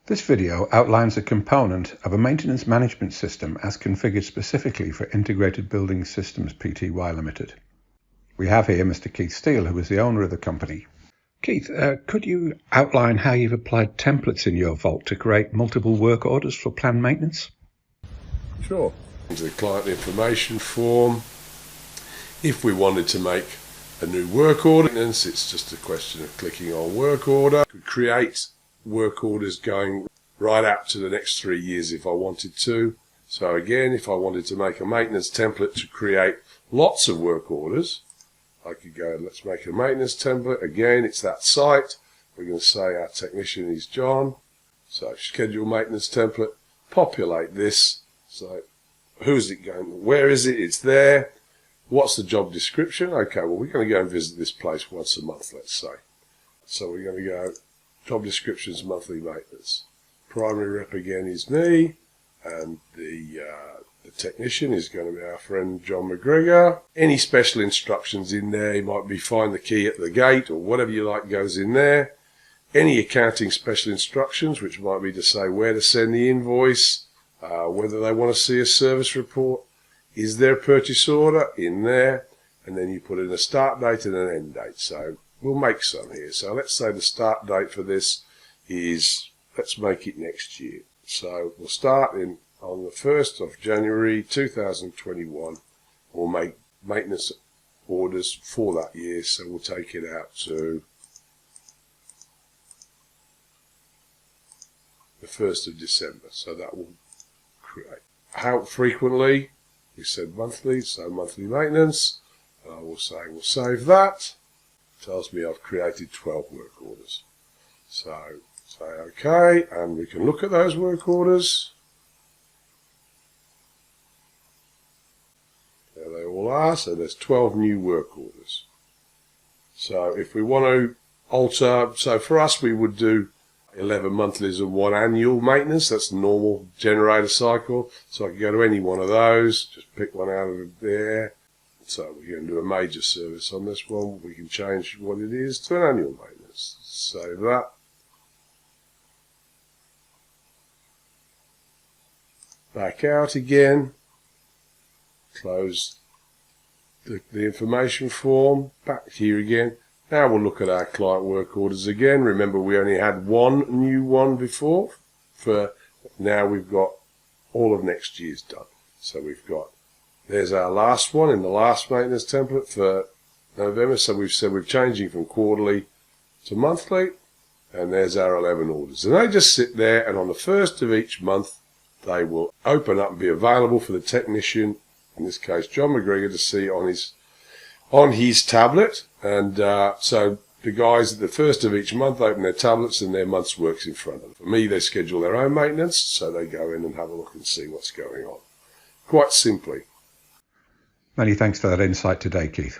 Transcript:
This video outlines a component of a maintenance management system as configured specifically for Integrated Building Systems Pty Limited. We have here Mr. Keith Steele, who is the owner of the company. Keith, could you outline how you've applied templates in your vault to create multiple work orders for planned maintenance? Sure. Into the client information form. If we wanted to make a new work order, it's just a question of clicking on work order. Could create work orders going right up to the next 3 years if I wanted to. So again, if I wanted to make a maintenance template to create lots of work orders, I could go, let's make a maintenance template. Again, it's that site. We're going to say our technician is John. So schedule maintenance template, populate this. So who's it going? Where is it? It's there. What's the job description? Okay, well, we're going to go and visit this place once a month, let's say. So we're going to go job descriptions, monthly maintenance. Primary rep again is me, and the technician is going to be our friend John McGregor. Any special instructions in there, it might be find the key at the gate or whatever you like goes in there. Any accounting special instructions, which might be to say where to send the invoice, whether they want to see a service report, is there a purchase order in there, and then you put in a start date and an end date. So we'll make some here. So let's say the start date for this is, let's make it next year. So we'll start on the 1st of January 2021. We'll make maintenance orders for that year. So we'll take it out to the 1st of December. So that will create. How frequently? We said monthly, so monthly maintenance. I will say we'll save that. Tells me I've created 12 work orders. So say OK, and we can look at those work orders. There they all are. So there's 12 new work orders. So if we want to alter, so for us we would do 11 monthlies and 1 annual maintenance. That's the normal generator cycle. So I can go to any one of those, just pick one out of there. So we're going to do a major service on this one. We can change what it is to an annual maintenance. Save that. Back out again. Close the information form. Back here again. Now we'll look at our client work orders again. Remember, we only had one new one before. Now we've got all of next year's done. So we've got, there's our last one in the last maintenance template for November. So we've said we're changing from quarterly to monthly. And there's our 11 orders. And they just sit there, and on the 1st of each month, they will open up and be available for the technician, in this case John McGregor, to see on his tablet. And so the guys at the 1st of each month open their tablets and their month's work's in front of them. For me, they schedule their own maintenance, so they go in and have a look and see what's going on. Quite simply. Many thanks for that insight today, Keith.